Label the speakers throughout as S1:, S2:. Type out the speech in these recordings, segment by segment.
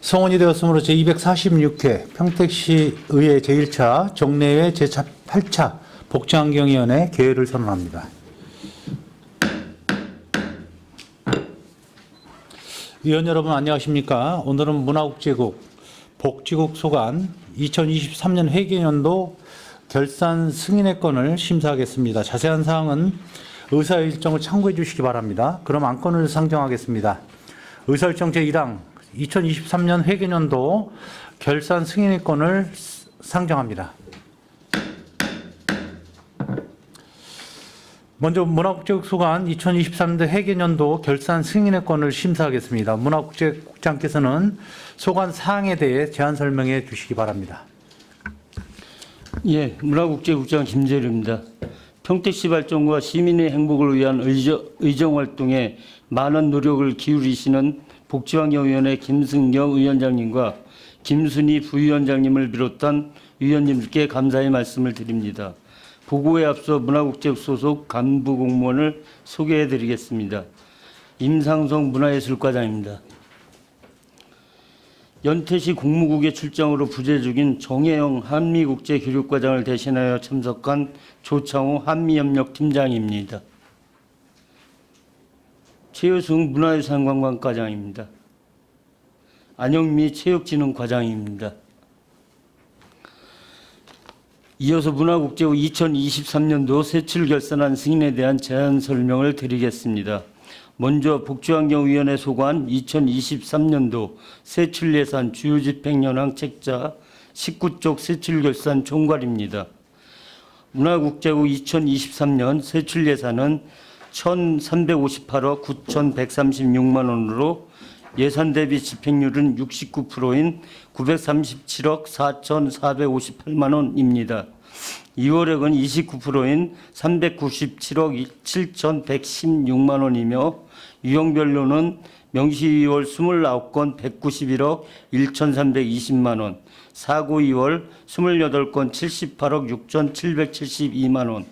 S1: 성원이 되었으므로 제246회 평택시의회 제1차 정례회 제8차 복지환경위원회 개회를 선언합니다. 위원 여러분 안녕하십니까? 오늘은 문화국제국 복지국 소관 2023년 회계연도 결산 승인의 건을 심사하겠습니다. 자세한 사항은 의사일정을 참고해 주시기 바랍니다. 그럼 안건을 상정하겠습니다. 의사일정 제1항 2023년 회계연도 결산 승인의 건을 상정합니다. 먼저 문화국제국 소관 2023년도 회계연도 결산 승인의 건을 심사하겠습니다. 문화국제국장께서는 소관 사항에 대해 제안 설명해 주시기 바랍니다.
S2: 예, 문화국제국장 김재료입니다. 평택시 발전과 시민의 행복을 위한 의정활동에 많은 노력을 기울이시는 복지환경위원회 김승경 위원장님과 김순희 부위원장님을 비롯한 위원님들께 감사의 말씀을 드립니다. 보고에 앞서 문화국제국 소속 간부 공무원을 소개해 드리겠습니다. 임상성 문화예술과장입니다. 연태시 공무국의 출장으로 부재 중인 정혜영 한미국제교육과장을 대신하여 참석한 조창호 한미협력팀장입니다. 최효승 문화유산관광과장입니다. 안영미 체육진흥과장입니다. 이어서 문화국제국 2023년도 세출 결산안 승인에 대한 제안 설명을 드리겠습니다. 먼저 복지환경위원회 소관 2023년도 세출예산 주요 집행현황 책자 19쪽 세출결산 총괄입니다. 문화국제국 2023년 세출예산은 1,358억 9,136만 원으로 예산 대비 집행률은 69%인 937억 4,458만 원입니다. 이월액은 29%인 397억 7,116만 원이며 유형별로는 명시 2월 29건 191억 1,320만 원, 사고 2월 28건 78억 6,772만 원,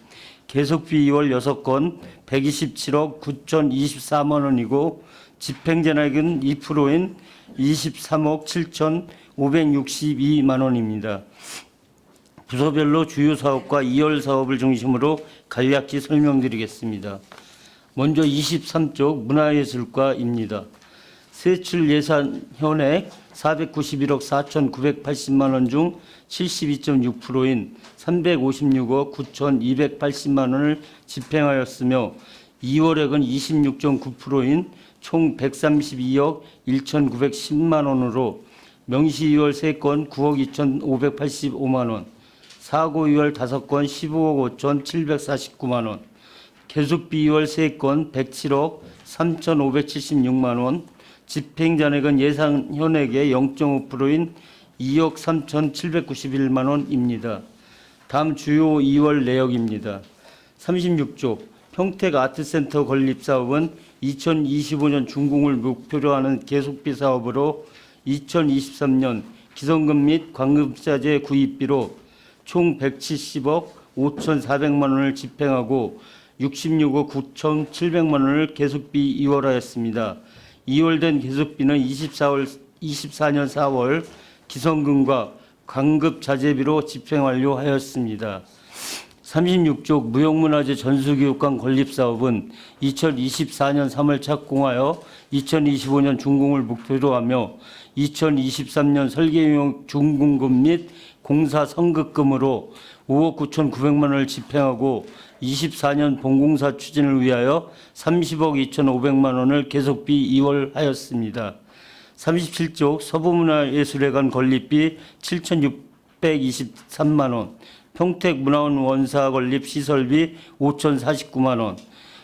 S2: 계속비 2월 6건 127억 9,024만 원이고 집행잔액은 2%인 23억 7,562만 원입니다. 부서별로 주요 사업과 2월 사업을 중심으로 간략히 설명드리겠습니다. 먼저 23쪽 문화예술과입니다. 세출 예산 현액 491억 4,980만 원 중 72.6%인 356억 9,280만 원을 집행하였으며 2월액은 26.9%인 총 132억 1,910만 원으로 명시 2월 3건 9억 2,585만 원, 사고 2월 5건 15억 5,749만 원, 계속비 2월 3건 107억 3,576만 원, 집행잔액은 예산 현액의 0.5%인 2억 3,791만 원입니다. 다음 주요 2월 내역입니다. 36조 평택아트센터 건립사업은 2025년 준공을 목표로 하는 계속비 사업으로 2023년 기성금 및 관급자재 구입비로 총 170억 5,400만 원을 집행하고 66억 9,700만 원을 계속비 이월하였습니다. 이월된 계속비는 24년 4월 기성금과 관급자재비로 집행 완료하였습니다. 36쪽 무형문화재 전수교육관 건립사업은 2024년 3월 착공하여 2025년 준공을 목표로 하며 2023년 설계용 준공금 및 공사 선급금으로 5억 9,900만 원을 집행하고 24년 본공사 추진을 위하여 30억 2,500만 원을 계속비 이월하였습니다. 37쪽 서부문화예술회관 건립비 7,623만 원, 평택문화원 원사 건립 시설비 5,049만 원,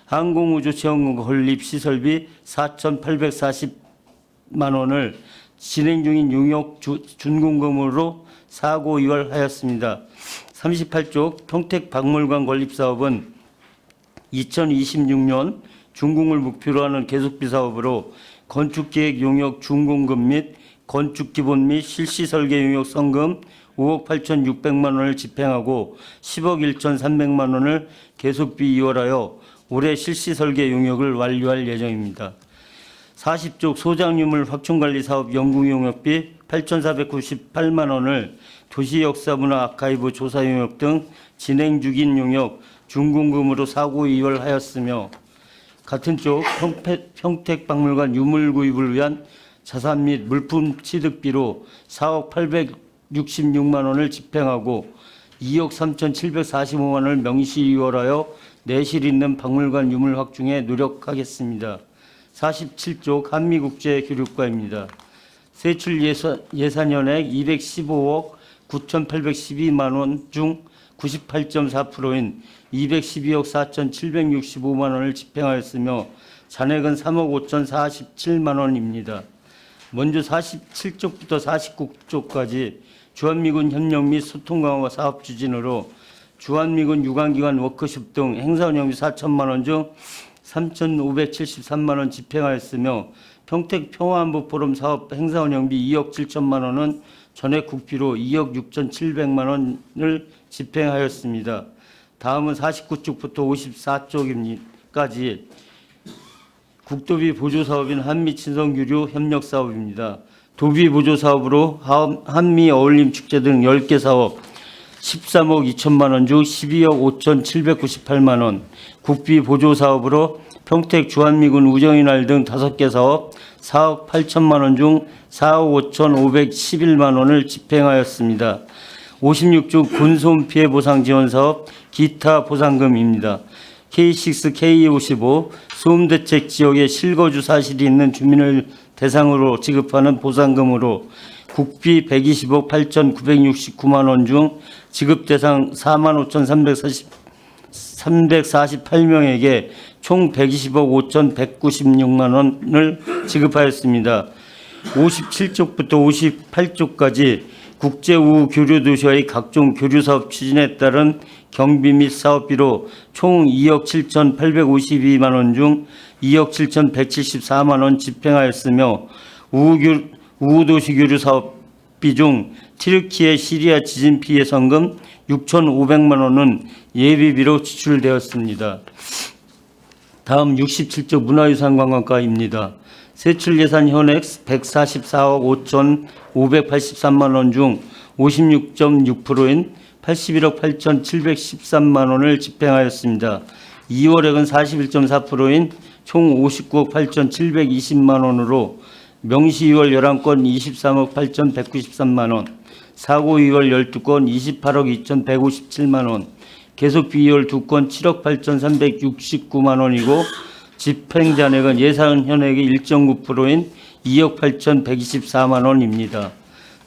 S2: 항공우주체험관 건립 시설비 4,840만 원을 진행 중인 용역 준공금으로 사고 이월하였습니다. 38쪽 평택박물관 건립 사업은 2026년 준공을 목표로 하는 계속비 사업으로 건축계획 용역 준공금 및 건축기본 및 실시 설계 용역 성금 5억 8,600만 원을 집행하고 10억 1,300만 원을 계속비 이월하여 올해 실시 설계 용역을 완료할 예정입니다. 40쪽 소장유물 확충관리 사업 연구용역비 8,498만 원을 도시역사문화 아카이브 조사 용역 등 진행 중인 용역 준공금으로 사고 이월하였으며 같은 쪽 평택박물관 유물 구입을 위한 자산 및 물품 취득비로 4억 866만 원을 집행하고 2억 3,745만 원을 명시 이월하여 내실 있는 박물관 유물 확충에 노력하겠습니다. 47쪽 한미국제교류과입니다. 세출 예산연액 215억 9,812만 원 중 98.4%인 212억 4,765만 원을 집행하였으며 잔액은 3억 5,047만 원입니다. 먼저 47쪽부터 49쪽까지 주한미군 협력 및 소통 강화 사업 추진으로 주한미군 유관기관 워크숍 등 행사 운영비 4천만 원 중 3,573만 원 집행하였으며 평택 평화안보 포럼 사업 행사 운영비 2억 7천만 원은 전액 국비로 2억 6,700만 원을 집행하였습니다. 다음은 49쪽부터 54쪽까지 국도비 보조 사업인 한미 친선교류 협력 사업입니다. 도비 보조 사업으로 한미 어울림 축제 등 10개 사업 13억 2천만 원 중 12억 5,798만 원, 국비 보조 사업으로 평택 주한미군 우정의 날 등 5개 사업 4억 8천만 원 중 4억 5,511만 원을 집행하였습니다. 56조 군손 피해 보상 지원 사업 기타 보상금입니다. K6, K55 소음대책 지역에 실거주 사실이 있는 주민을 대상으로 지급하는 보상금으로 국비 120억 8,969만 원 중 지급 대상 45,348명에게 총 120억 5,196만 원을 지급하였습니다. 57쪽부터 58쪽까지 국제우호 교류도시와의 각종 교류사업 추진에 따른 경비 및 사업비로 총 2억 7,852만 원 중 2억 7,174만 원 집행하였으며 우호도시 교류 사업비 중 튀르키예 시리아 지진 피해 성금 6,500만 원은 예비비로 지출되었습니다. 다음 67조 문화유산관광과입니다. 세출 예산 현액 144억 5,583만 원 중 56.6%인 81억 8,713만 원을 집행하였습니다. 2월액은 41.4%인 총 59억 8,720만 원으로 명시 2월 11건 23억 8,193만 원, 사고 2월 12건 28억 2,157만 원, 계속비 2월 2건 7억 8,369만 원이고 집행 잔액은 예산 현액의 1.9%인 2억 8,124만 원입니다.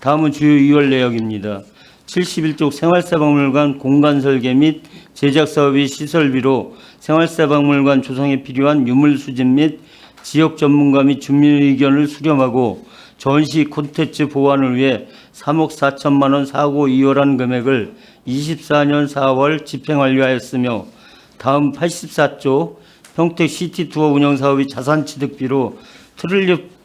S2: 다음은 주요 2월 내역입니다. 71쪽 생활사박물관 공간 설계 및 제작 사업의 시설비로 생활사박물관 조성에 필요한 유물 수집 및 지역 전문가 및 주민 의견을 수렴하고 전시 콘텐츠 보완을 위해 3억 4천만 원 사고 이월한 금액을 24년 4월 집행 완료하였으며 다음 84조 평택 시티투어 운영 사업의 자산 취득비로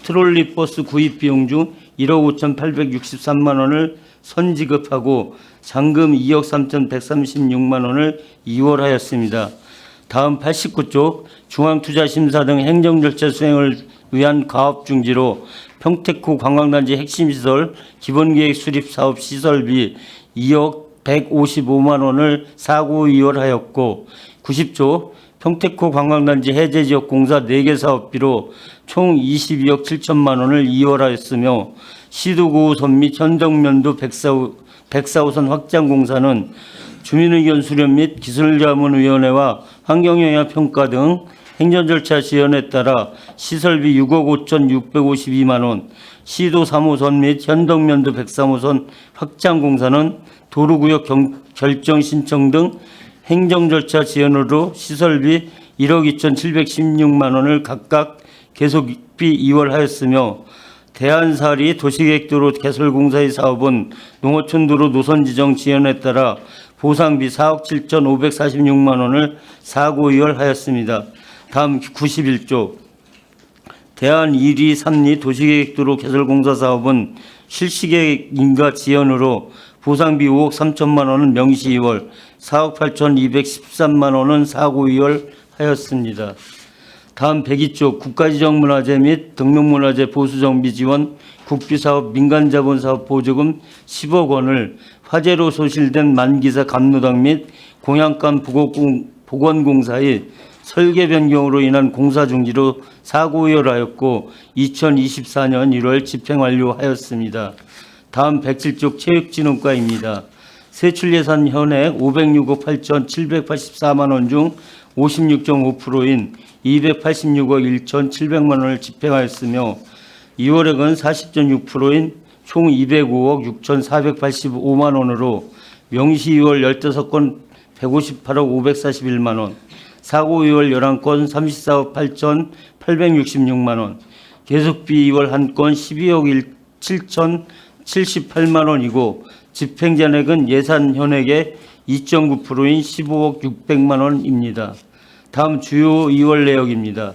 S2: 트롤리 버스 구입 비용 중 1억 5,863만 원을 선지급하고 잔금 2억 3,136만 원을 이월하였습니다. 다음 89쪽 중앙투자심사 등 행정절차 수행을 위한 가업 중지로 평택구 관광단지 핵심시설 기본계획 수립 사업 시설비 2억 155만 원을 사고 이월하였고 90조 평택구 관광단지 해제지역 공사 4개 사업비로 총 22억 7천만 원을 이월하였으며 시도구호선 및 현덕면도 104호선 확장 공사는 주민의견 수렴 및 기술자문위원회와 환경영향평가 등 행정절차 지연에 따라 시설비 6억 5,652만 원, 시도 3호선 및 현덕면도 103호선 확장 공사는 도로구역 결정 신청 등 행정절차 지연으로 시설비 1억 2,716만 원을 각각 계속비 이월하였으며 대한사리 도시계획도로 개설공사의 사업은 농어촌도로 노선지정 지연에 따라 보상비 4억 7,546만 원을 사고 이월하였습니다. 다음 91조 대한 1리, 3리 도시계획도로 개설공사 사업은 실시계획 인가 지연으로 보상비 5억 3천만 원은 명시 이월, 4억 8,213만 원은 사고 이월하였습니다. 다음 102쪽 국가지정문화재 및 등록문화재 보수정비 지원 국비사업 민간자본사업 보조금 10억 원을 화재로 소실된 만기사 감노당 및 공양간 보건공사의 설계 변경으로 인한 공사 중지로 사고 의열하였고 2024년 1월 집행 완료하였습니다. 다음 107쪽 체육진흥과입니다. 세출 예산 현액 506억 8,784만 원 중 56.5%인 286억 1,700만 원을 집행하였으며 이월액은 40.6%인 총 205억 6,485만 원으로 명시 2월 15건 158억 541만 원, 사고 2월 11건 34억 8,866만 원, 계속비 2월 1건 12억 7,078만 원이고 집행 잔액은 예산 현액의 2.9%인 15억 600만 원입니다. 다음 주요 2월 내역입니다.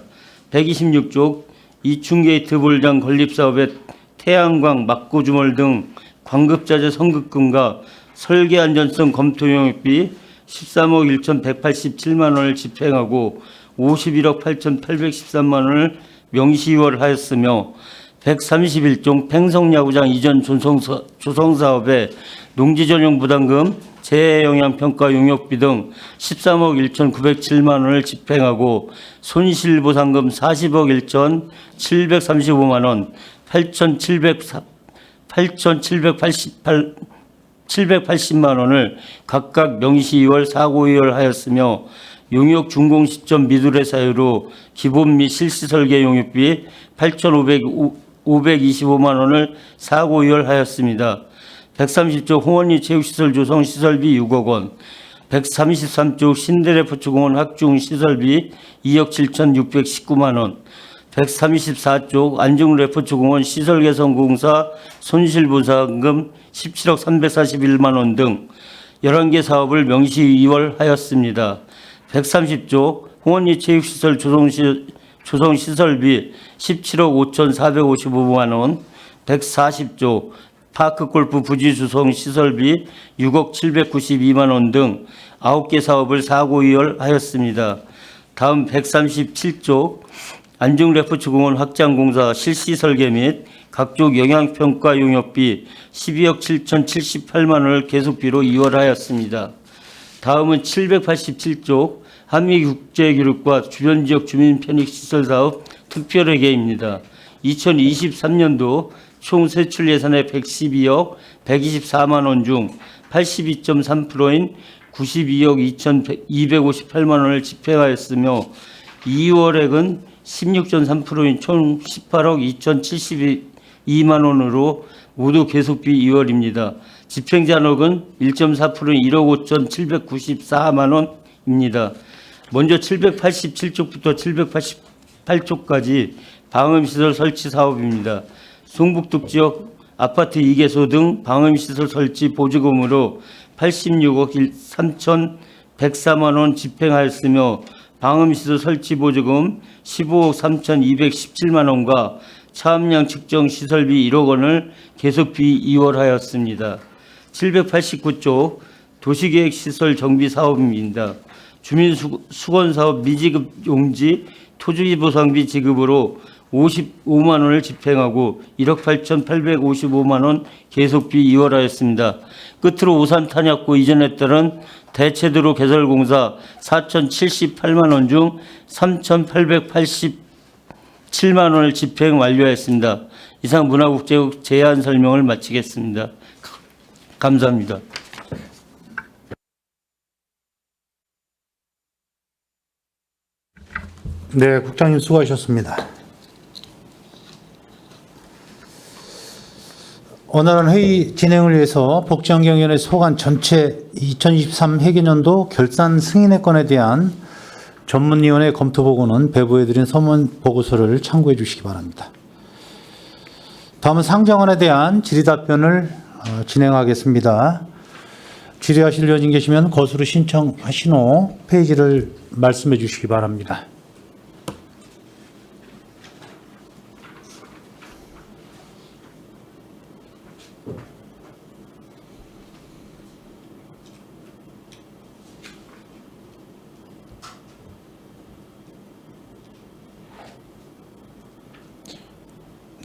S2: 126쪽 이충게이트 볼장 건립사업의 태양광, 막고주몰 등 광급자재 선급금과 설계 안전성 검토 용역비 13억 1,187만 원을 집행하고 51억 8,813만 원을 명시이월하였으며 131종 팽성야구장 이전 조성사업의 농지전용 부담금, 재해영향평가 용역비 등 13억 1,907만 원을 집행하고 손실보상금 40억 1,735만 원, 8,780만 원을 각각 명시 2월 사고 의열하였으며 용역 준공 시점 미들의 사유로 기본 및 실시 설계 용역비 8,525만 원을 사고 의열하였습니다. 130조 홍원리 체육시설 조성 시설비 6억 원, 133조 신대레포츠공원 확충 시설비 2억 7,619만 원, 134쪽 안중레포츠공원 시설개선공사 손실보상금 17억 341만 원 등 11개 사업을 명시 2월 하였습니다. 130쪽 홍원리 체육시설 조성시설비 17억 5,455만 원, 140조 파크골프 부지조성 시설비 6억 792만 원 등 9개 사업을 사고 의열하였습니다. 다음 137쪽 안중레포츠공원 확장공사 실시 설계 및 각종 영향평가 용역비 12억 7,078만 원을 계속비로 이월하였습니다. 다음은 787쪽 한미국제교육과 주변지역 주민 편익시설 사업 특별회계입니다. 2023년도 총 세출 예산의 112억 124만 원 중 82.3%인 92억 258만 원을 집행하였으며 2월액은 16.3%인 총 18억 2,072만 원으로 모두 계속비 2월입니다. 집행 잔액은 1.4%인 1억 5,794만 원입니다. 먼저 787쪽부터 788쪽까지 방음시설 설치 사업입니다. 송북특 지역 아파트 2개소 등 방음시설 설치 보조금으로 86억 3,104만 원 집행하였으며 방음시설 설치 보조금 15억 3,217만 원과 차음량 측정 시설비 1억 원을 계속비 2월하였습니다. 789쪽 도시계획시설 정비 사업입니다. 주민수건사업 미지급 용지 토지 보상비 지급으로 55만 원을 집행하고 1억 8,855만 원 계속비 2월하였습니다. 끝으로 오산 탄약고 이전에 따른 대체도로 개설공사 4,078만 원 중 3,887만 원을 집행 완료했습니다. 이상 문화국제국 제안 설명을 마치겠습니다. 감사합니다.
S1: 네, 국장님 수고하셨습니다. 오늘은 회의 진행을 위해서 복지환경위원회 소관 전체 2023 회계년도 결산 승인의 건에 대한 전문위원회 검토 보고는 배부해드린 서면 보고서를 참고해 주시기 바랍니다. 다음은 상정안에 대한 질의답변을 진행하겠습니다. 질의하실 의원님 계시면 거수로 신청하신 후 페이지를 말씀해 주시기 바랍니다.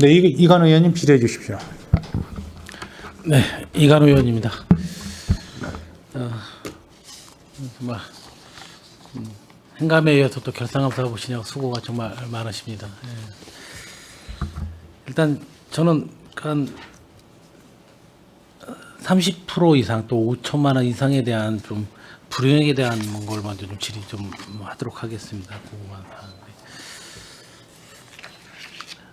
S1: 네, 이관우 의원님 질의해 주십시오.
S3: 네, 이관우 의원입니다. 정말 행감에 이어서 또 결상감사 보시냐고 수고가 정말 많으십니다. 예. 일단 저는 한 30% 이상 또 5천만 원 이상에 대한 좀 불이행에 대한 걸 먼저 좀 질의 좀 하도록 하겠습니다. 궁금한 사항.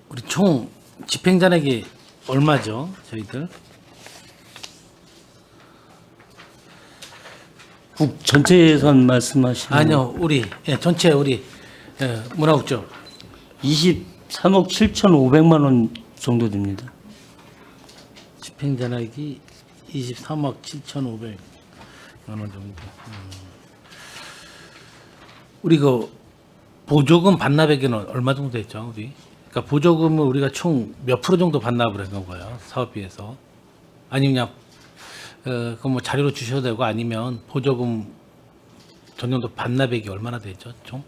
S3: 우리 총 집행잔액이 얼마죠, 저희들?
S2: 국 전체 예산 말씀하시는
S3: 아니요, 우리 전체 우리 문화국죠.
S2: 23억 7,500만 원 정도 됩니다.
S3: 집행잔액이 23억 7,500만 원 정도. 우리 그 보조금 반납액에는 얼마 정도 됐죠, 우리? 그러니까 보조금을 우리가 총 몇 프로 정도 반납을 한 건가요, 사업비에서? 아니면 그냥 그 뭐 자료로 주셔도 되고 아니면 보조금 전년도 반납액이 얼마나 되죠, 총?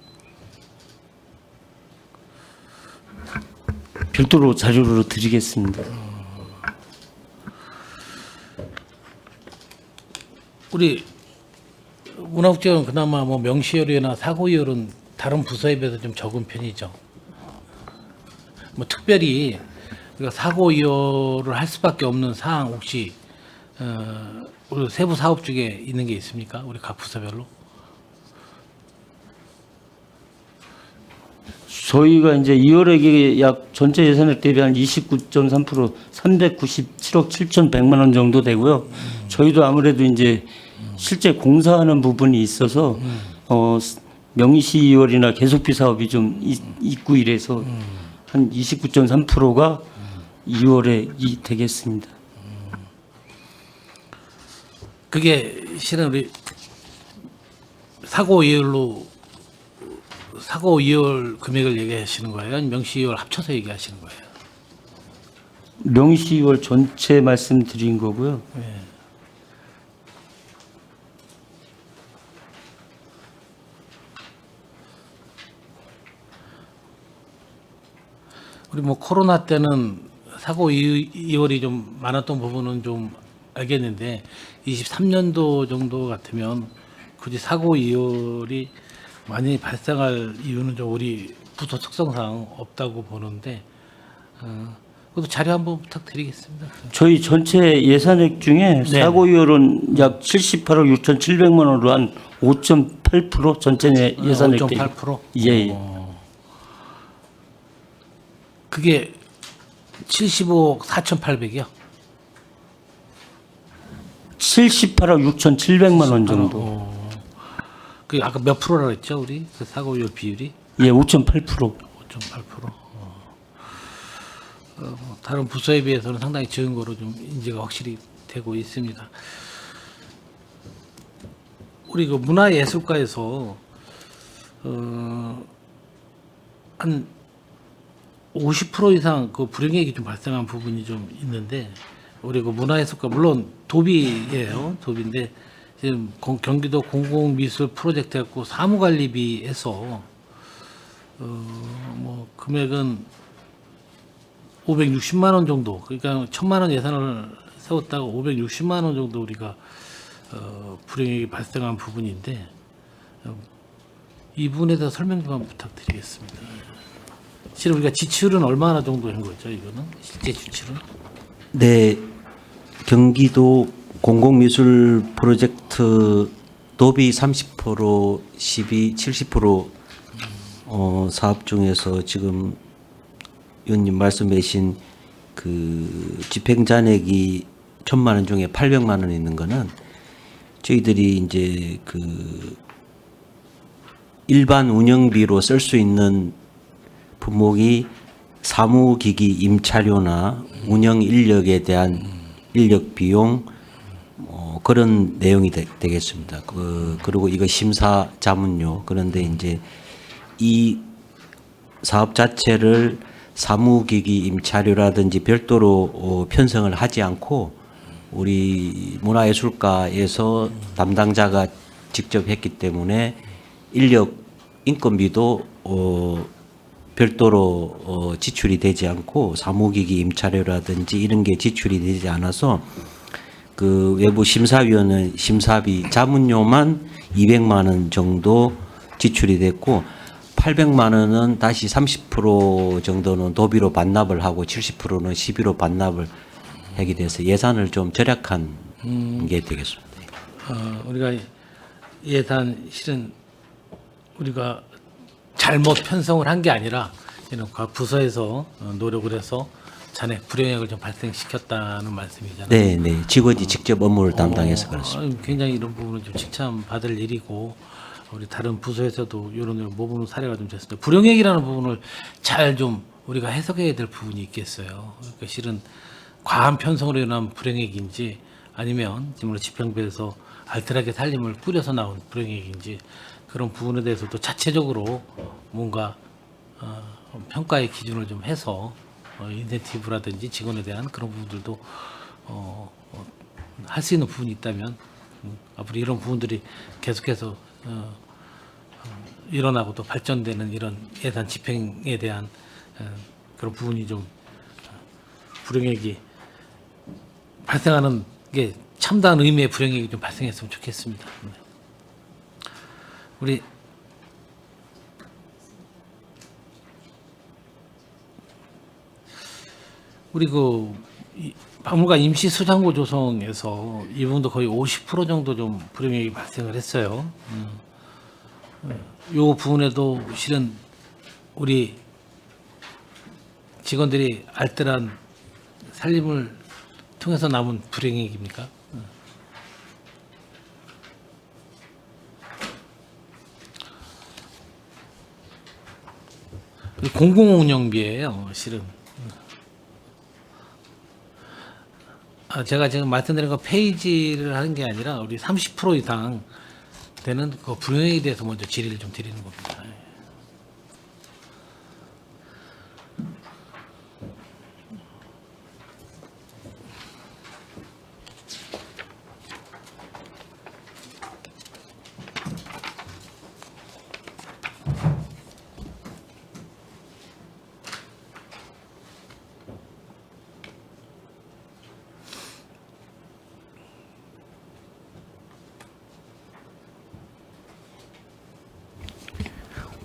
S2: 별도로 자료로 드리겠습니다.
S3: 우리 문화국제는 그나마 뭐 명시효율이나 사고이율은 다른 부서에 비해서 좀 적은 편이죠. 뭐 특별히 우리가 사고이율을 할 수밖에 없는 사항 혹시 우리 세부 사업 중에 있는 게 있습니까? 우리 각 부서별로?
S2: 저희가 이제 2월액이 약 전체 예산액 대비 한 29.3% 397억 7,100만 원 정도 되고요. 저희도 아무래도 이제 실제 공사하는 부분이 있어서 명시 2월이나 계속비 사업이 좀 있고 이래서 한 29.3%가 2월에 되겠습니다.
S3: 그게 실은 우리 사고이율 금액을 얘기하시는 거예요? 아니면 명시이율 합쳐서 얘기하시는 거예요?
S2: 명시 2월 전체 말씀드린 거고요.
S3: 네. 우리 뭐 코로나 때는 사고 이율이 좀 많았던 부분은 좀 알겠는데 23년도 정도 같으면 굳이 사고 이율이 많이 발생할 이유는 좀 우리 부서 특성상 없다고 보는데 그것도 자료 한번 부탁드리겠습니다.
S2: 저희 전체 예산액 중에
S3: 네.
S2: 사고이율은 약 78억 6,700만 원으로 한 5.8% 전체 예산액 대비.
S3: 5.8%?
S2: 예, 예.
S3: 그게 75억 4,800이요?
S2: 78억 6,700만 원 정도.
S3: 그 아까 몇 프로라고 했죠, 우리? 그 사고율 비율이?
S2: 예, 5.8%.
S3: 5.8%. 뭐 다른 부서에 비해서는 상당히 적은 거로 좀 인지가 확실히 되고 있습니다. 우리 그 문화예술가에서 한 50% 이상 그 불이익이 좀 발생한 부분이 좀 있는데 우리 그 문화예술가 물론 도비예요, 도비인데 지금 경기도 공공미술 프로젝트 갖고 사무관리비에서 뭐 금액은 560만 원 정도, 그러니까 1,000만 원 예산을 세웠다가 560만 원 정도 우리가 불이익이 발생한 부분인데 이 부분에 대해서 설명 좀 한번 부탁드리겠습니다. 실은 우리가 지출은 얼마나 정도 한 거죠, 이거는 실제 지출은?
S4: 네, 경기도 공공미술 프로젝트 도비 30%, 시비 70% 사업 중에서 지금 의원님 말씀하신 그 집행잔액이 1,000만 원 중에 800만 원 있는 거는 저희들이 이제 그 일반 운영비로 쓸 수 있는 품목이 사무기기 임차료나 운영 인력에 대한 인력 비용 그런 내용이 되겠습니다. 그리고 이거 심사 자문료. 그런데 이제 이 사업 자체를 사무기기 임차료라든지 별도로 편성을 하지 않고 우리 문화예술가에서 담당자가 직접 했기 때문에 인력 인건비도 별도로 지출이 되지 않고 사무기기 임차료라든지 이런 게 지출이 되지 않아서 그 외부 심사위원은 심사비 자문료만 200만 원 정도 지출이 됐고 800만 원은 다시 30% 정도는 도비로 반납을 하고 70%는 시비로 반납을 하게 돼서 예산을 좀 절약한 게 되겠습니다.
S3: 우리가 예산 실은 우리가 잘못 편성을 한 게 아니라 이런 각 부서에서 노력을 해서 잔액 불용액을 좀 발생시켰다는 말씀이잖아요.
S4: 네, 네. 직원이 직접 업무를 담당해서 그렇습니다.
S3: 굉장히 이런 부분은 좀 칭찬받을 일이고 우리 다른 부서에서도 이런 부분 사례가 좀 됐습니다. 불용액이라는 부분을 잘 좀 우리가 해석해야 될 부분이 있겠어요. 그러니까 실은 과한 편성으로 인한 불용액인지 아니면 지금 집행부에서 알뜰하게 살림을 꾸려서 나온 불용액인지 그런 부분에 대해서도 자체적으로 뭔가 평가의 기준을 좀 해서 인센티브라든지 직원에 대한 그런 부분들도 할 수 있는 부분이 있다면 앞으로 이런 부분들이 계속해서 일어나고 또 발전되는 이런 예산 집행에 대한 그런 부분이 좀 불용액이 발생하는 게 참다한 의미의 불용액이 좀 발생했으면 좋겠습니다. 네. 우리 박물관 임시 수장고 조성에서 이 부분도 거의 50% 정도 좀 불용액이 발생을 했어요. 요 부분에도 실은 우리 직원들이 알뜰한 살림을 통해서 남은 불용액입니까? 공공운영비예요, 실은. 제가 지금 말씀드린 거 페이지를 하는 게 아니라 우리 30% 이상 되는 그 불용액에 대해서 먼저 질의를 좀 드리는 겁니다.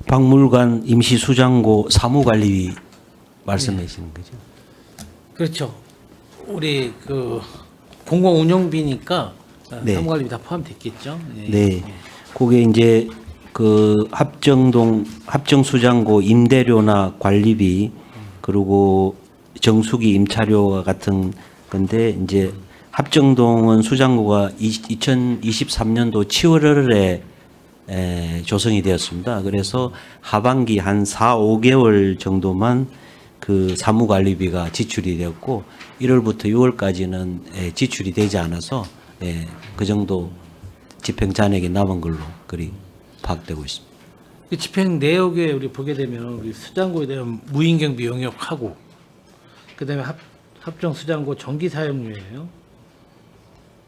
S4: 박물관 임시수장고 사무관리비 말씀하시는 거죠?
S3: 그렇죠. 우리 그 공공운영비니까
S4: 네.
S3: 사무관리비 다 포함됐겠죠. 예.
S4: 네. 그게 이제 그 합정수장고 임대료나 관리비 그리고 정수기 임차료와 같은 건데 이제 합정동은 수장고가 2023년도 7월에 조성이 되었습니다. 그래서 하반기 한 4, 5개월 정도만 그 사무관리비가 지출이 되었고 1월부터 6월까지는 지출이 되지 않아서 그 정도 집행 잔액이 남은 걸로 그리 파악되고 있습니다.
S3: 그 집행 내역에 우리 보게 되면 우리 수장고에 대한 무인경비 용역하고 그다음에 합정 수장고 전기 사용료예요.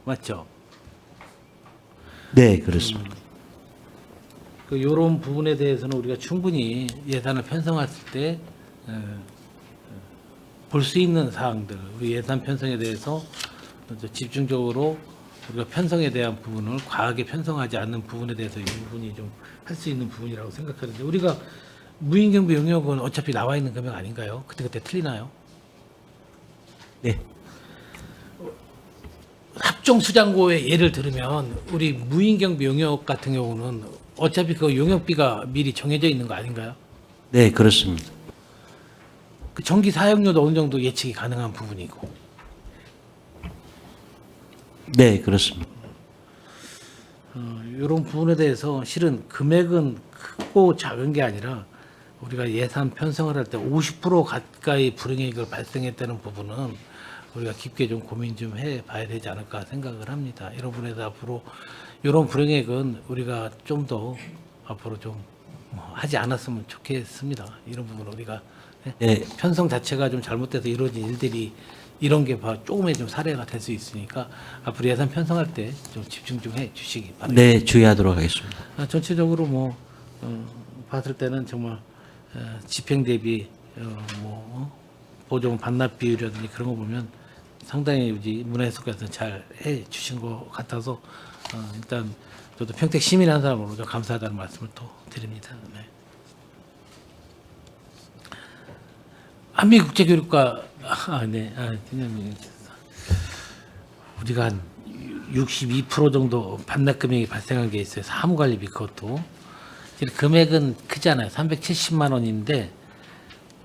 S3: 맞죠?
S4: 네, 그렇습니다.
S3: 그 이런 부분에 대해서는 우리가 충분히 예산을 편성했을 때 볼 수 있는 사항들, 우리 예산 편성에 대해서 집중적으로 우리가 편성에 대한 부분을 과하게 편성하지 않는 부분에 대해서 이 부분이 좀 할 수 있는 부분이라고 생각하는데 우리가 무인경비 용역은 어차피 나와 있는 금액 아닌가요? 그때 틀리나요?
S4: 네.
S3: 합정수장고의 예를 들으면 우리 무인경비 용역 같은 경우는 어차피 그 용역비가 미리 정해져 있는 거 아닌가요?
S4: 네, 그렇습니다.
S3: 그 전기 사용료도 어느 정도 예측이 가능한 부분이고.
S4: 네, 그렇습니다.
S3: 이런 부분에 대해서 실은 금액은 크고 작은 게 아니라 우리가 예산 편성을 할 때 50% 가까이 불이익을 발생했다는 부분은 우리가 깊게 좀 고민 좀 해봐야 되지 않을까 생각을 합니다. 이런 부분에서 앞으로 이런 불이익은 우리가 좀 더 앞으로 좀 하지 않았으면 좋겠습니다. 이런 부분 우리가
S4: 네.
S3: 편성 자체가 좀 잘못돼서 이루어진 일들이 이런 게 조금의 좀 사례가 될 수 있으니까 앞으로 예산 편성할 때 좀 집중 좀 해 주시기 바랍니다.
S4: 네, 주의하도록 하겠습니다.
S3: 전체적으로 봤을 때는 정말 집행 대비 보조금 반납 비율이라든지 그런 거 보면 상당히 우리 문화해석께서 잘 해 주신 것 같아서 일단 저도 평택 시민 한 사람으로 좀 감사하다는 말씀을 또 드립니다. 네. 한미국제교류과 팀장님, 우리가 한 62% 정도 반납 금액이 발생한 게 있어요. 사무관리비 그것도 금액은 크잖아요. 370만 원인데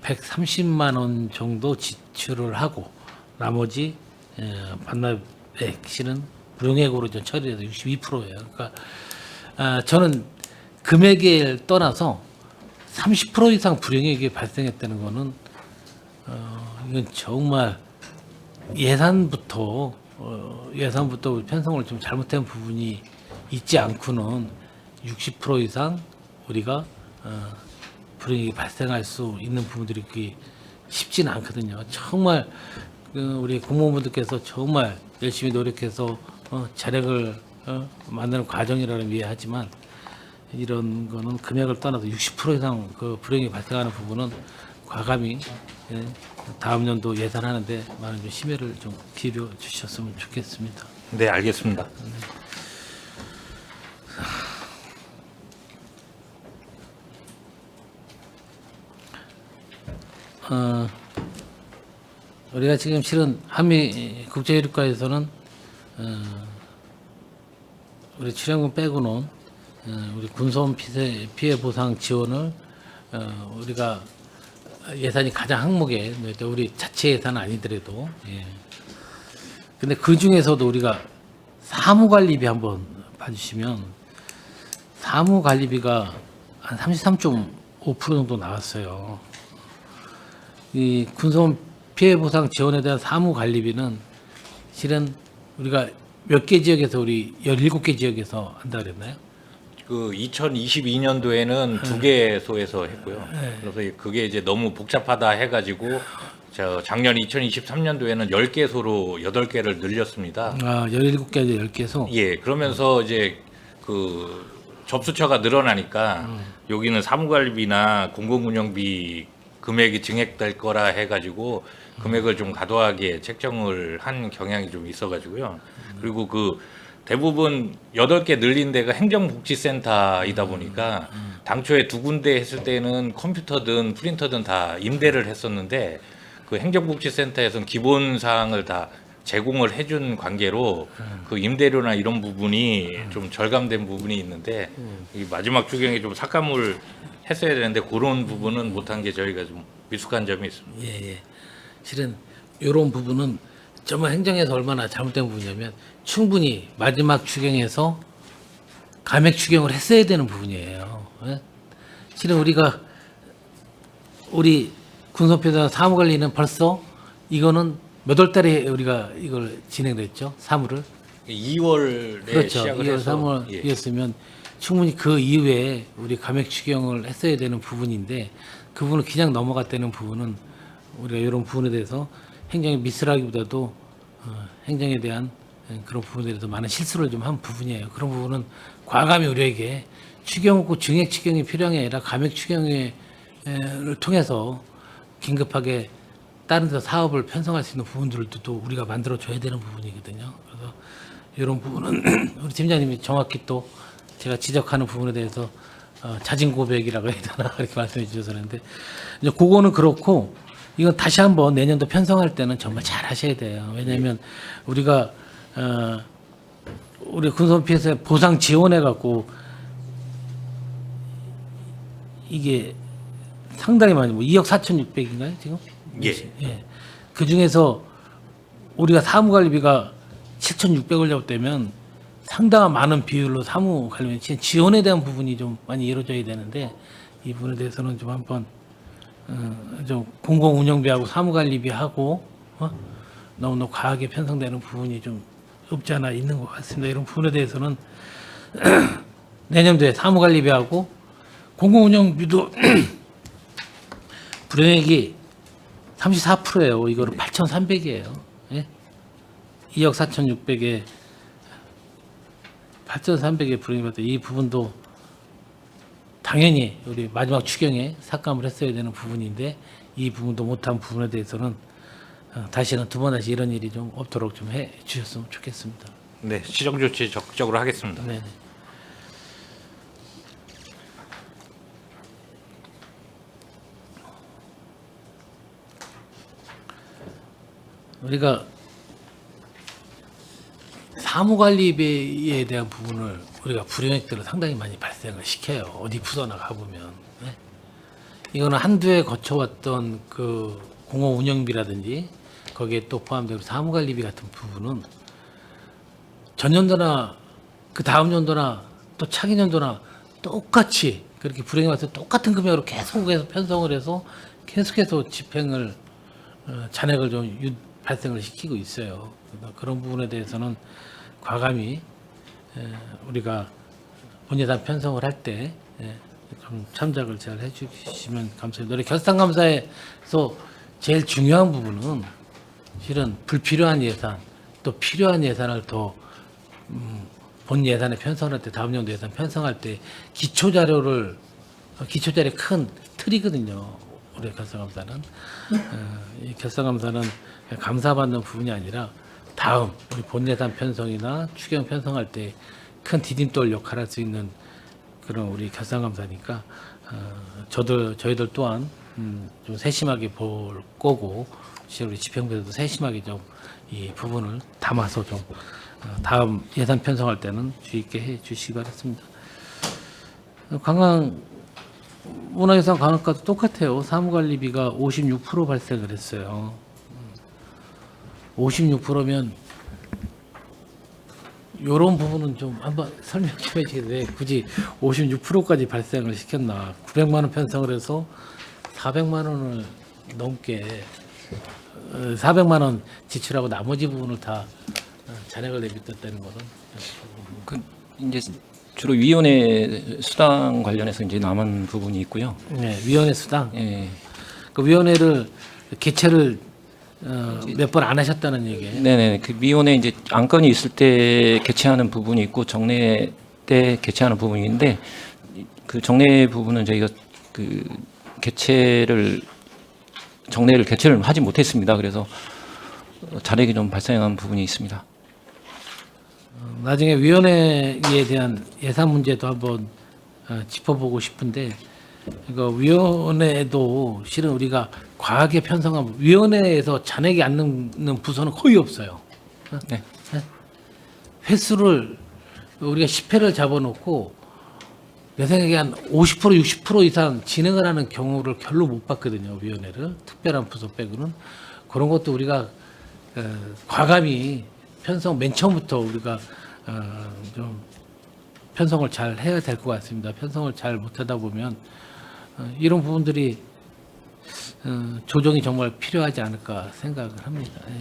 S3: 130만 원 정도 지출을 하고 나머지 반납액 실은 불용액으로 좀 처리해서 62%예요. 그러니까 저는 금액을 떠나서 30% 이상 불용액이 발생했다는 거는 이건 정말 예산부터 편성을 좀 잘못된 부분이 있지 않고는 60% 이상 우리가 불이익이 발생할 수 있는 부분들이 그게 쉽지는 않거든요. 정말 우리 공무원분들께서 정말 열심히 노력해서 자력을 만드는 과정이라는 이해하지만 이런 거는 금액을 떠나서 60% 이상 그 불이익이 발생하는 부분은 과감히 다음 연도 예산하는데 많은 좀 심혈을 좀 기울여 주셨으면 좋겠습니다.
S5: 네, 알겠습니다.
S3: 우리가 지금 실은 한미 국제교류과에서는 우리 출연금 빼고는 우리 군소음 피해 보상 지원을 우리가 예산이 가장 항목에 우리 자체 예산은 아니더라도 근데 그 중에서도 우리가 사무관리비 한번 봐주시면 사무관리비가 한 33.5% 정도 나왔어요. 이 군소음 피해 보상 지원에 대한 사무관리비는 실은 우리가 몇 개 지역에서 우리 17개 지역에서 한다 그랬나요?
S5: 그 2022년도에는 두 개소에서 했고요. 그래서 그게 이제 너무 복잡하다 해가지고 작년 2023년도에는 10개소로 8개를 늘렸습니다.
S3: 17개에서 10개소?
S5: 예, 그러면서 이제 그 접수처가 늘어나니까 여기는 사무관리비나 공공운영비 금액이 증액될 거라 해가지고 금액을 좀 과도하게 책정을 한 경향이 좀 있어가지고요. 그리고 그 대부분 8개 늘린 데가 행정복지센터이다 보니까 당초에 두 군데 했을 때는 컴퓨터든 프린터든 다 임대를 했었는데 그 행정복지센터에서는 기본 사항을 다 제공을 해준 관계로 그 임대료나 이런 부분이 좀 절감된 부분이 있는데 이 마지막 추경에 좀 삭감을 했어야 되는데 그런 부분은 못한 게 저희가 좀 미숙한 점이 있습니다.
S3: 예. 실은 이런 부분은 정말 행정에서 얼마나 잘못된 부분이냐면 충분히 마지막 추경에서 감액 추경을 했어야 되는 부분이에요. 예? 실은 우리 군소피해자 사무관리는 벌써 이거는 몇 월 달에 우리가 이걸 진행했죠? 사무를.
S5: 2월에
S3: 그렇죠.
S5: 시작을
S3: 2월,
S5: 해서
S3: 3월이었으면 충분히 그 이후에 우리 감액 추경을 했어야 되는 부분인데 그 부분을 그냥 넘어갔다는 부분은 우리가 이런 부분에 대해서 행정의 미스라기보다도 행정에 대한 그런 부분에 대해서 많은 실수를 좀 한 부분이에요. 그런 부분은 과감히 우리에게 추경 없고 증액 추경이 필요한 게 아니라 감액 추경을 통해서 긴급하게 다른 데 사업을 편성할 수 있는 부분들도 또 우리가 만들어 줘야 되는 부분이거든요. 그래서 이런 부분은 우리 팀장님이 정확히 또 제가 지적하는 부분에 대해서 자진 고백이라고 해야 되나 이렇게 말씀해 주셔서 그런데 이제 그거는 그렇고 이건 다시 한번 내년도 편성할 때는 정말 잘 하셔야 돼요. 왜냐하면 우리가 우리 군소음 피해서 보상 지원해 갖고 이게 상당히 많이 2억 4,600인가요 지금?
S5: 예.
S3: 그 중에서 우리가 사무관리비가 7,600을 잡았다면 상당한 많은 비율로 사무관리비 지원에 대한 부분이 좀 많이 이루어져야 되는데 이 부분에 대해서는 좀 한번 좀 공공운영비하고 사무관리비하고 너무 과하게 편성되는 부분이 좀 없지 않아 있는 것 같습니다. 이런 부분에 대해서는 내년도에 사무관리비하고 공공운영비도 불용액이 34%예요. 이거는 8,300이에요. 예? 2억 4,600에 8,300에 불용액이 받다. 이 부분도 당연히 우리 마지막 추경에 삭감을 했어야 되는 부분인데 이 부분도 못한 부분에 대해서는 다시는 두 번 다시 이런 일이 좀 없도록 좀 해 주셨으면 좋겠습니다.
S5: 네, 시정 조치 적극적으로 하겠습니다.
S3: 네. 우리가 사무관리비에 대한 부분을 우리가 불이익들을 상당히 많이 발생을 시켜요. 어디 부서나 가보면. 네? 이거는 한두 해 거쳐왔던 그 공업 운영비라든지 거기에 또 포함되고 사무관리비 같은 부분은 전년도나 그 다음 연도나 또 차기 연도나 똑같이 그렇게 불행해 와서 똑같은 금액으로 계속해서 편성을 해서 계속해서 집행을 잔액을 좀 발생을 시키고 있어요. 그래서 그런 부분에 대해서는 과감히 우리가 본예산 편성을 할 때 좀 참작을 잘 해주시면 감사합니다. 우리 결산감사에서 제일 중요한 부분은 실은 불필요한 예산 또 필요한 예산을 더 본 예산에 편성할 때 다음 연도 예산 편성할 때 기초자료 큰 틀이거든요. 우리 결산감사는 이 결산감사는 감사받는 부분이 아니라 다음 우리 본 예산 편성이나 추경 편성할 때 큰 디딤돌 역할을 할 수 있는 그런 우리 결산감사니까 저희들 또한 좀 세심하게 볼 거고 우리 집행부에서도 세심하게 좀 이 부분을 담아서 좀 다음 예산 편성할 때는 주의 있게 해 주시기 바랍니다. 문화유산 관광과도 똑같아요. 사무관리비가 56% 발생을 했어요. 56%면 이런 부분은 좀 한번 설명 좀 해주세요. 왜 굳이 56%까지 발생을 시켰나? 900만 원 편성을 해서 400만 원을 넘게 400만 원 지출하고 나머지 부분을 다 잔액을 내뱉었다는 것은
S6: 그 이제 주로 위원회 수당 관련해서 이제 남은 부분이 있고요.
S3: 네, 위원회 수당.
S6: 예.
S3: 그 위원회를 개최를 몇 번 안 하셨다는 얘기예요.
S6: 네네. 그 위원회 이제 안건이 있을 때 개최하는 부분이 있고 정례 때 개최하는 부분인데 그 정례 부분은 저희가 그 정례를 개최를 하지 못했습니다. 그래서 잔액이 좀 발생한 부분이 있습니다.
S3: 나중에 위원회에 대한 예산 문제도 한번 짚어보고 싶은데 이거 위원회도 실은 우리가 과하게 편성한 위원회에서 잔액이 안 넣는 부서는 거의 없어요.
S6: 네.
S3: 횟수를 우리가 10회를 잡아놓고 내 생각에 한 50% 60% 이상 진행을 하는 경우를 별로 못 봤거든요. 위원회를 특별한 부서 빼고는 그런 것도 우리가 과감히 편성 맨 처음부터 우리가 좀 편성을 잘 해야 될 것 같습니다. 편성을 잘 못하다 보면 이런 부분들이 조정이 정말 필요하지 않을까 생각을 합니다. 예.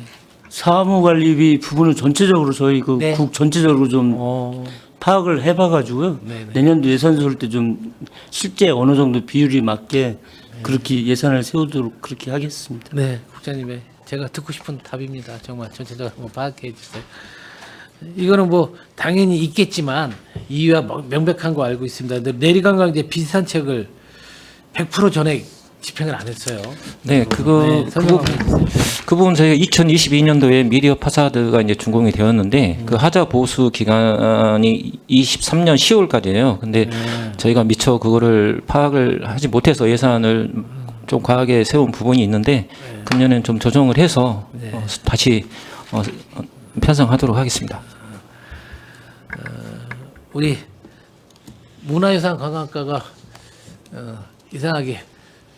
S2: 사무관리비 부분을 전체적으로 저희 그
S3: 네.
S2: 국 전체적으로 좀 파악을 해봐가지고요.
S3: 네네.
S2: 내년도 예산 세울 때 좀 실제 어느 정도 비율이 맞게 그렇게 예산을 세우도록 그렇게 하겠습니다.
S3: 네, 국장님의 제가 듣고 싶은 답입니다. 정말 전체적으로 한번 파악해 주세요. 이거는 뭐 당연히 있겠지만 이유가 명백한 거 알고 있습니다. 근데 내리관광제 비상책을 100% 전액 집행을 안 했어요.
S6: 네,
S3: 설명 한번 해주세요.
S6: 그 부분 저희가 2022년도에 미디어 파사드가 이제 준공이 되었는데 그 하자 보수 기간이 23년 10월까지예요. 근데 저희가 미처 그거를 파악을 하지 못해서 예산을 좀 과하게 세운 부분이 있는데 금년에는 좀 조정을 해서 다시 편성하도록 하겠습니다.
S3: 우리 문화유산 관광과가 이상하게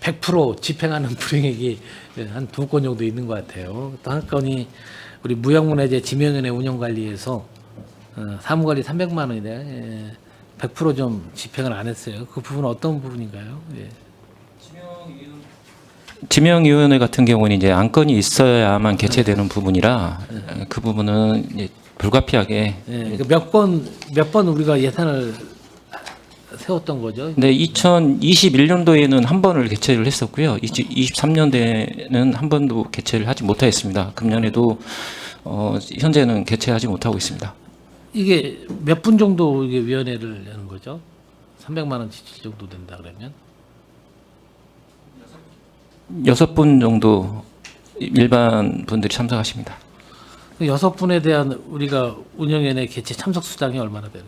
S3: 100% 집행하는 불이익이 한 2건 정도 있는 것 같아요. 또 한 건이 우리 무형문화재 지명연회 운영관리에서 사무관리 300만 원인데 100% 집행을 안 했어요. 그 부분은 어떤 부분인가요? 예.
S6: 지명위원회 같은 경우는 이제 안건이 있어야만 개최되는 부분이라 그 부분은 이제 불가피하게.
S3: 예, 몇 번 우리가 예산을 세웠던 거죠.
S6: 근데 2021년도에는 한 번을 개최를 했었고요. 23년도에는 한 번도 개최를 하지 못하였습니다. 금년에도 현재는 개최하지 못하고 있습니다.
S3: 이게 몇 분 정도 이게 위원회를 여는 거죠? 300만 원 지출 정도 된다 그러면
S6: 6분 정도 일반 분들이 참석하십니다.
S3: 그 6분에 대한 우리가 운영위원회 개최 참석 수당이 얼마나 되는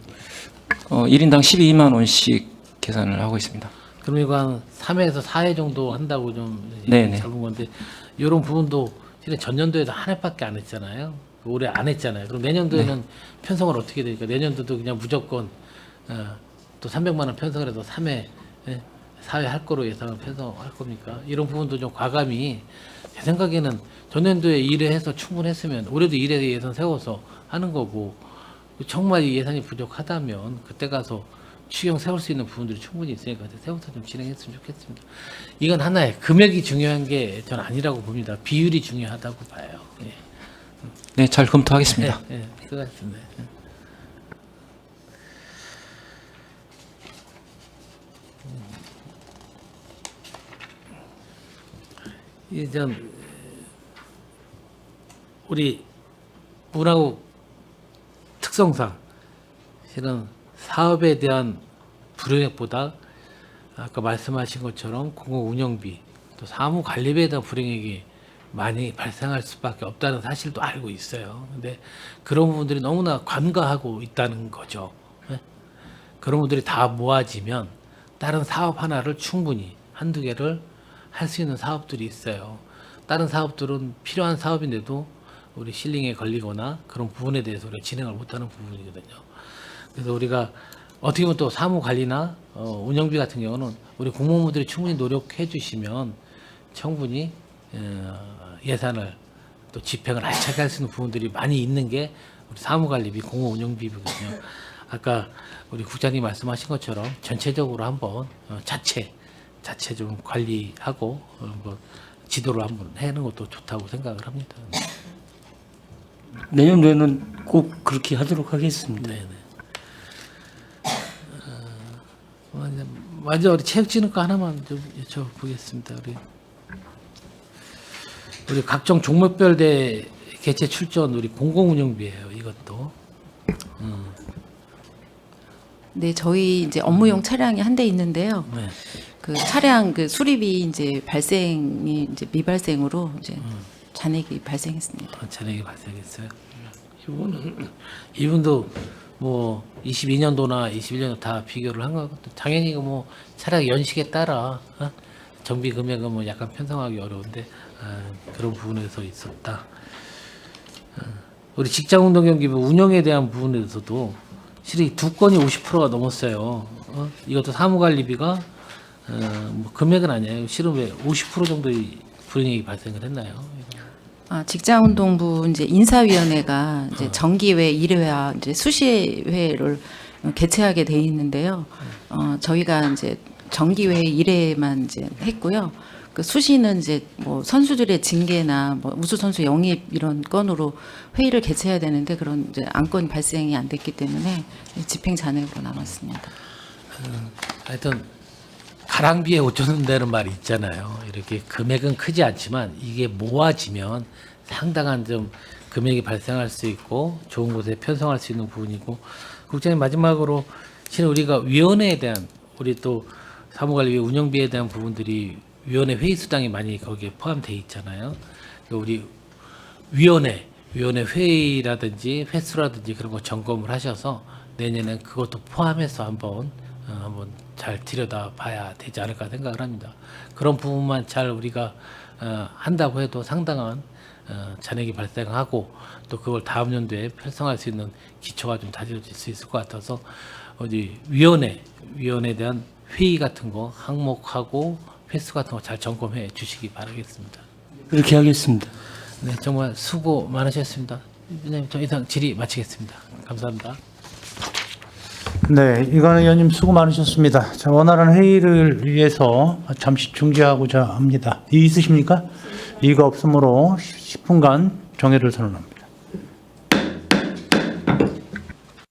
S3: 거예요?
S6: 1인당 12만 원씩 계산을 하고 있습니다.
S3: 그럼 이거 한 3회에서 4회 정도 한다고 좀
S6: 네네.
S3: 잡은 건데 이런 부분도 실은 전년도에도 한 회밖에 안 했잖아요. 올해 안 했잖아요. 그럼 내년도에는 편성을 어떻게 되니까 내년도도 그냥 무조건 또 300만 원 편성을 해서 3회, 4회 할 거로 예상을 편성할 겁니까? 이런 부분도 좀 과감히 제 생각에는 전년도에 1회 해서 충분했으면 올해도 1회 예산 세워서 하는 거고 정말 이 예산이 부족하다면 그때 가서 추경 세울 수 있는 부분들이 충분히 있으니까 세워서 좀 진행했으면 좋겠습니다. 이건 하나의 금액이 중요한 게 전 아니라고 봅니다. 비율이 중요하다고 봐요. 예.
S6: 네, 잘 검토하겠습니다.
S3: 예, 수고하셨습니다. 이전 우리 문화국 특성상 실은 사업에 대한 불용액보다 아까 말씀하신 것처럼 공공 운영비 또 사무 관리비에 대한 불용액이 많이 발생할 수밖에 없다는 사실도 알고 있어요. 근데 그런 부분들이 너무나 관가하고 있다는 거죠. 예? 그런 분들이 다 모아지면 다른 사업 하나를 충분히 한두 개를 할 수 있는 사업들이 있어요. 다른 사업들은 필요한 사업인데도 우리 실링에 걸리거나 그런 부분에 대해서 우리가 진행을 못하는 부분이거든요. 그래서 우리가 어떻게 보면 또 사무 관리나 운영비 같은 경우는 우리 공무원분들이 충분히 노력해 주시면 충분히 예산을 또 집행을 알차게 할 수 있는 부분들이 많이 있는 게 우리 사무관리비, 공무운영비거든요. 아까 우리 국장님 말씀하신 것처럼 전체적으로 한번 자체 좀 관리하고 한번 지도를 한번 해는 것도 좋다고 생각을 합니다.
S7: 내년도에는 꼭 그렇게 하도록 하겠습니다.
S3: 네네. 먼저 우리 체육진흥과 하나만 좀 여쭤보겠습니다. 우리 각종 종목별 대 개최 출전 우리 공공운영비예요. 이것도.
S8: 네, 저희 이제 업무용 차량이 한 대 있는데요.
S3: 네.
S8: 그 차량 그 수리비 이제 발생이 이제 미발생으로 이제 잔액이 발생했습니다.
S3: 잔액이 발생했어요. 이분도 뭐 22년도나 21년도 다 비교를 한 거거든요. 당연히 뭐 차량 연식에 따라 정비 금액은 뭐 약간 편성하기 어려운데 그런 부분에서 있었다. 우리 직장운동경기부 운영에 대한 부분에서도 실이 두 건이 50%가 넘었어요. 이것도 사무관리비가 뭐 금액은 아니에요. 실은 왜 50% 정도의 불이익이 발생을 했나요?
S8: 직장운동부 이제 인사위원회가 이제 정기회, 1회와 이제 수시회를 개최하게 돼 있는데요. 저희가 이제 정기회 1회만 이제 했고요. 그 수시는 이제 뭐 선수들의 징계나 뭐 우수 선수 영입 이런 건으로 회의를 개최해야 되는데 그런 이제 안건 발생이 안 됐기 때문에 집행 잔액으로 남았습니다.
S3: 하여튼 가랑비에 옷 젖는다는 말이 있잖아요. 이렇게 금액은 크지 않지만 이게 모아지면 상당한 좀 금액이 발생할 수 있고 좋은 곳에 편성할 수 있는 부분이고 국장님 마지막으로 실은 우리가 위원회에 대한 우리 또 사무관리비 운영비에 대한 부분들이 위원회 회의 수당이 많이 거기에 포함되어 있잖아요. 우리 위원회 회의라든지 횟수라든지 그런 거 점검을 하셔서 내년엔 그것도 포함해서 한번 잘 들여다봐야 되지 않을까 생각을 합니다. 그런 부분만 잘 우리가 한다고 해도 상당한 잔액이 발생하고 또 그걸 다음 연도에 편성할 수 있는 기초가 좀 다져질 수 있을 것 같아서 어디 위원회에 대한 회의 같은 거 항목하고 횟수 같은 거 잘 점검해 주시기 바라겠습니다.
S7: 그렇게 하겠습니다.
S3: 네, 정말 수고 많으셨습니다. 위원님, 저 이상 질의 마치겠습니다. 감사합니다.
S1: 네, 이관우 의원님 수고 많으셨습니다. 자, 원활한 회의를 위해서 잠시 중지하고자 합니다. 이의 있으십니까? 이의가 없으므로 10분간 정회를 선언합니다.